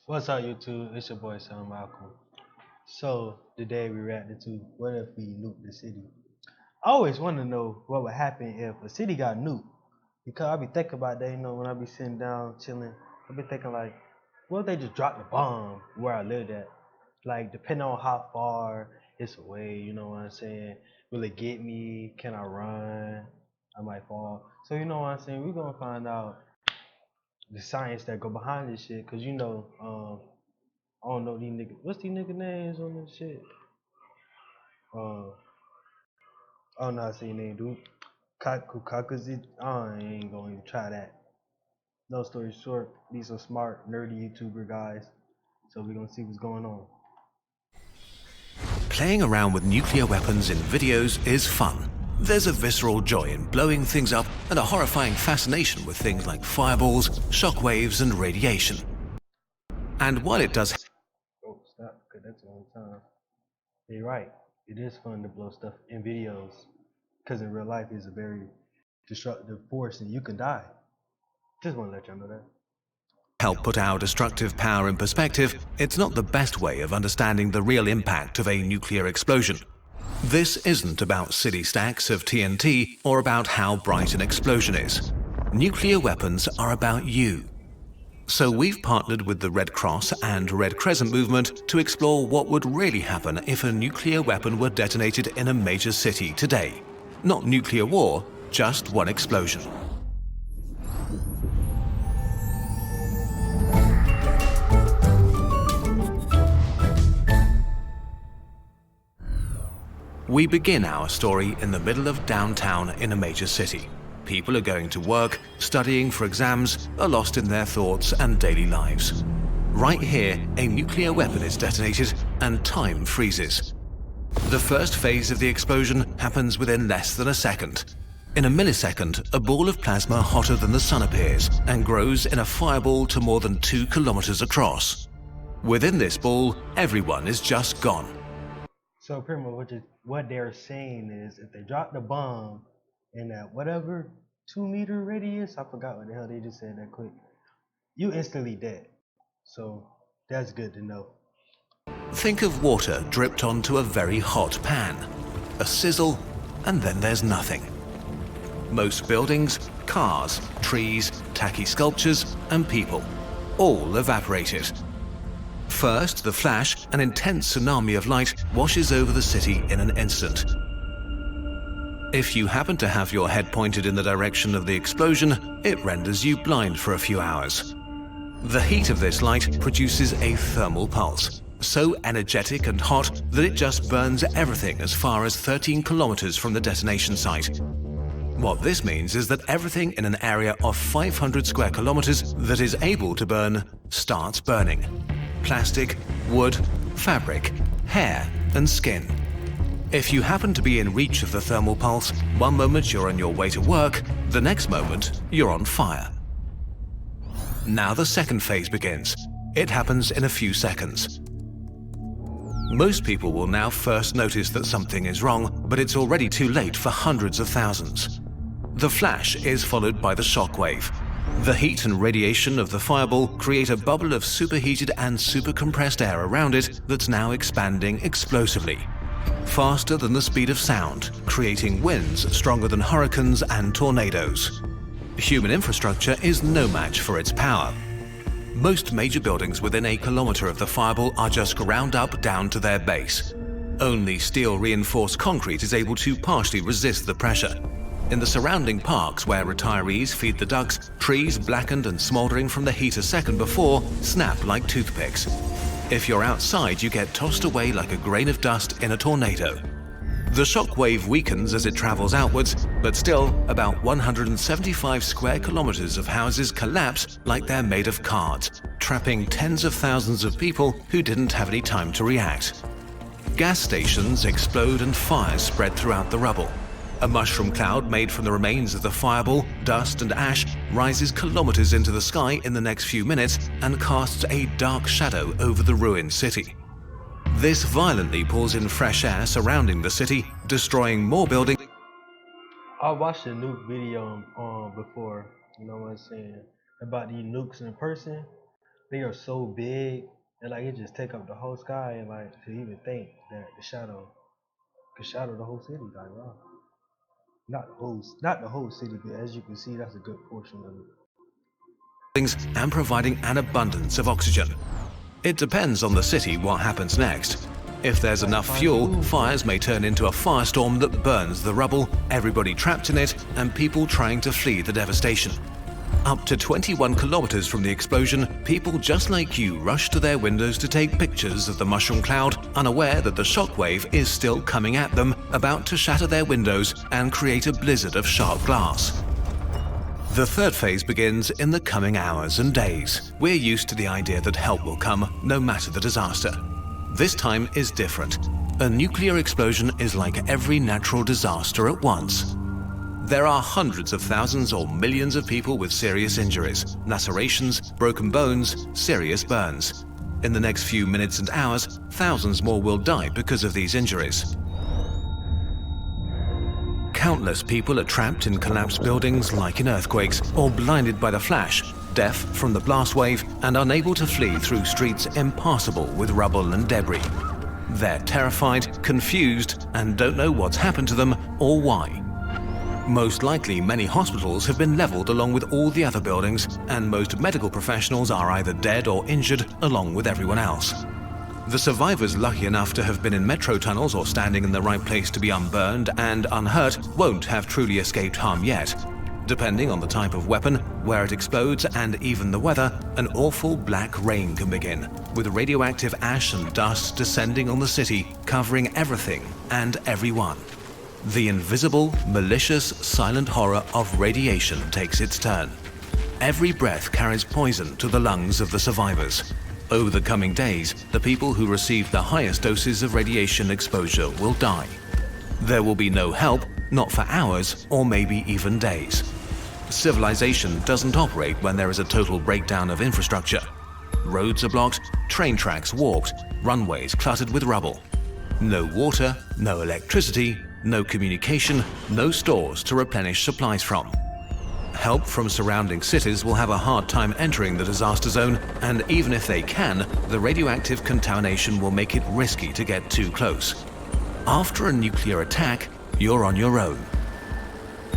What's up, YouTube? It's your boy, Son Malcolm. So, today we reacted to What If We Nuke the City? I always want to know what would happen if a city got nuked. Because I be thinking about that, when I be sitting down, chilling, I be thinking, like, what if they just dropped the bomb where I lived at? Like, depending on how far it's away, you know what I'm saying? Will it get me? Can I run? I might fall. So, you know what I'm saying? We're going to find out the science that go behind this shit. Because, I don't know these niggas. What's these nigga names on this shit? Uh, I don't know how to say your name, dude. Kakazit. I ain't gonna even try that. No story short, these are smart, nerdy YouTuber guys. So we're gonna see what's going on. Playing around with nuclear weapons in videos is fun. There's a visceral joy in blowing things up and a horrifying fascination with things like fireballs, shockwaves, and radiation. And while it does Oh, stop, cause that's the only time. You're right. It is fun to blow stuff in videos, cause in real life it's a very destructive force and you can die. Just wanna let y'all know that. help put our destructive power in perspective, it's not the best way of understanding the real impact of a nuclear explosion. This isn't about silly stacks of TNT or about how bright an explosion is. Nuclear weapons are about you. So we've partnered with the Red Cross and Red Crescent movement to explore what would really happen if a nuclear weapon were detonated in a major city today. Not nuclear war, just one explosion. We begin our story in the middle of downtown in a major city. People are going to work, studying for exams, are lost in their thoughts and daily lives. Right here, a nuclear weapon is detonated and time freezes. The first phase of the explosion happens within less than a second. In a millisecond, a ball of plasma hotter than the sun appears and grows in a fireball to more than 2 kilometers across. Within this ball, everyone is just gone. So pretty much what they're saying is if they drop the bomb in that whatever 2 meter radius, I forgot what the hell they just said that quick, you instantly dead. So that's good to know. Think of water dripped onto a very hot pan. A sizzle, and then there's nothing. Most buildings, cars, trees, tacky sculptures, and people, all evaporated. First, the flash, an intense tsunami of light, washes over the city in an instant. If you happen to have your head pointed in the direction of the explosion, it renders you blind for a few hours. The heat of this light produces a thermal pulse, so energetic and hot that it just burns everything as far as 13 kilometers from the detonation site. What this means is that everything in an area of 500 square kilometers that is able to burn starts burning. Plastic, wood, fabric, hair, and skin. If you happen to be in reach of the thermal pulse, one moment you're on your way to work, the next moment you're on fire. Now the second phase begins. It happens in a few seconds. Most people will now first notice that something is wrong, but it's already too late for hundreds of thousands. The flash is followed by the shockwave. The heat and radiation of the fireball create a bubble of superheated and supercompressed air around it that's now expanding explosively. Faster than the speed of sound, creating winds stronger than hurricanes and tornadoes. Human infrastructure is no match for its power. Most major buildings within a kilometer of the fireball are just ground up down to their base. Only steel-reinforced concrete is able to partially resist the pressure. In the surrounding parks where retirees feed the ducks, trees blackened and smoldering from the heat a second before snap like toothpicks. If you're outside, you get tossed away like a grain of dust in a tornado. The shockwave weakens as it travels outwards, but still, about 175 square kilometers of houses collapse like they're made of cards, trapping tens of thousands of people who didn't have any time to react. Gas stations explode and fires spread throughout the rubble. A mushroom cloud made from the remains of the fireball, dust and ash rises kilometers into the sky in the next few minutes and casts a dark shadow over the ruined city. This violently pulls in fresh air surrounding the city, destroying more buildings. I watched a nuke video before, you know what I'm saying, about these nukes in person. they are so big and like it just take up the whole sky and like to even think that the shadow could shadow the whole city. Like wow, not the whole city, but as you can see, that's a good portion of it. And providing an abundance of oxygen. It depends on the city what happens next. If there's enough fuel, fires may turn into a firestorm that burns the rubble, everybody trapped in it, and people trying to flee the devastation. Up to 21 kilometers from the explosion, people just like you rush to their windows to take pictures of the mushroom cloud, unaware that the shockwave is still coming at them, about to shatter their windows and create a blizzard of sharp glass. The third phase begins in the coming hours and days. We're used to the idea that help will come no matter the disaster. This time is different. A nuclear explosion is like every natural disaster at once. There are hundreds of thousands or millions of people with serious injuries, lacerations, broken bones, serious burns. In the next few minutes and hours, thousands more will die because of these injuries. Countless people are trapped in collapsed buildings like in earthquakes, or blinded by the flash, deaf from the blast wave, and unable to flee through streets impassable with rubble and debris. They're terrified, confused, and don't know what's happened to them or why. Most likely, many hospitals have been leveled along with all the other buildings, and most medical professionals are either dead or injured along with everyone else. The survivors lucky enough to have been in metro tunnels or standing in the right place to be unburned and unhurt won't have truly escaped harm yet. Depending on the type of weapon, where it explodes, and even the weather, an awful black rain can begin, with radioactive ash and dust descending on the city, covering everything and everyone. The invisible, malicious, silent horror of radiation takes its turn. Every breath carries poison to the lungs of the survivors. Over the coming days, the people who receive the highest doses of radiation exposure will die. There will be no help, not for hours or maybe even days. Civilization doesn't operate when there is a total breakdown of infrastructure. Roads are blocked, train tracks warped, runways cluttered with rubble. No water, no electricity, no communication, no stores to replenish supplies from. Help from surrounding cities will have a hard time entering the disaster zone, and even if they can, the radioactive contamination will make it risky to get too close. After a nuclear attack, you're on your own.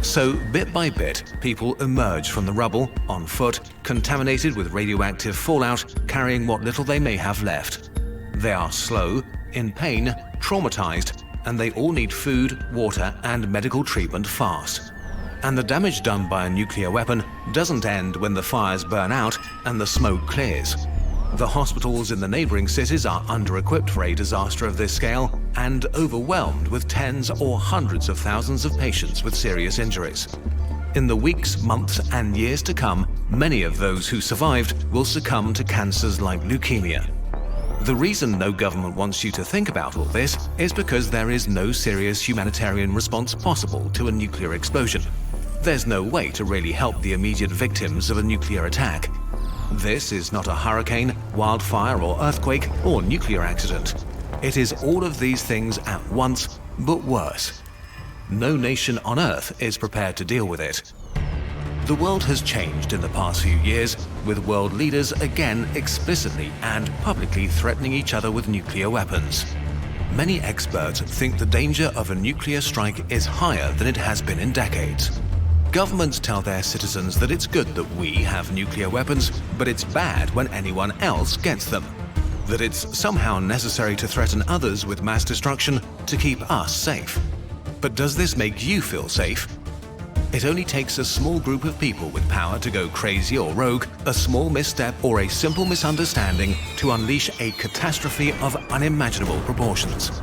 So, bit by bit, people emerge from the rubble, on foot, contaminated with radioactive fallout, carrying what little they may have left. They are slow, in pain, traumatized, and they all need food, water, and medical treatment fast. And the damage done by a nuclear weapon doesn't end when the fires burn out and the smoke clears. The hospitals in the neighboring cities are under-equipped for a disaster of this scale and overwhelmed with tens or hundreds of thousands of patients with serious injuries. In the weeks, months, and years to come, many of those who survived will succumb to cancers like leukemia. The reason no government wants you to think about all this is because there is no serious humanitarian response possible to a nuclear explosion. There's no way to really help the immediate victims of a nuclear attack. This is not a hurricane, wildfire, or earthquake, or nuclear accident. It is all of these things at once, but worse. No nation on Earth is prepared to deal with it. The world has changed in the past few years, with world leaders again explicitly and publicly threatening each other with nuclear weapons. Many experts think the danger of a nuclear strike is higher than it has been in decades. Governments tell their citizens that it's good that we have nuclear weapons, but it's bad when anyone else gets them. That it's somehow necessary to threaten others with mass destruction to keep us safe. But does this make you feel safe? It only takes a small group of people with power to go crazy or rogue, a small misstep or a simple misunderstanding to unleash a catastrophe of unimaginable proportions.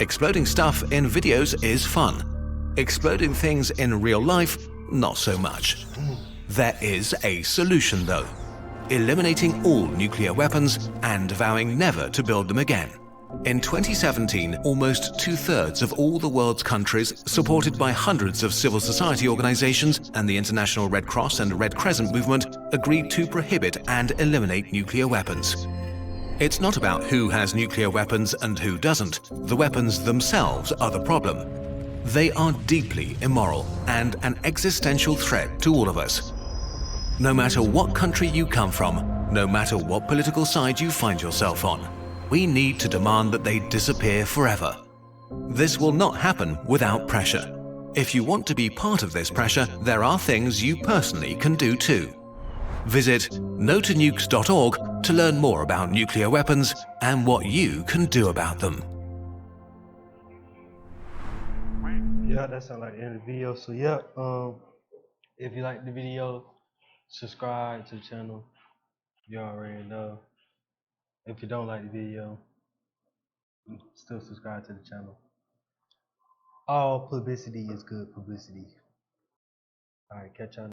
Exploding stuff in videos is fun. Exploding things in real life, not so much. There is a solution though. Eliminating all nuclear weapons and vowing never to build them again. In 2017, almost 2/3 of all the world's countries, supported by hundreds of civil society organizations and the International Red Cross and Red Crescent movement, agreed to prohibit and eliminate nuclear weapons. It's not about who has nuclear weapons and who doesn't. The weapons themselves are the problem. They are deeply immoral and an existential threat to all of us. No matter what country you come from, No matter what political side you find yourself on, we need to demand that they disappear forever. This will not happen without pressure. If you want to be part of this pressure, there are things you personally can do too. Visit notonukes.org to learn more about nuclear weapons and what you can do about them. Yeah, that sounds like the end of the video. So yeah, if you like the video, subscribe to the channel. You already know. If you don't like the video, still subscribe to the channel. All publicity is good publicity. All right, catch y'all.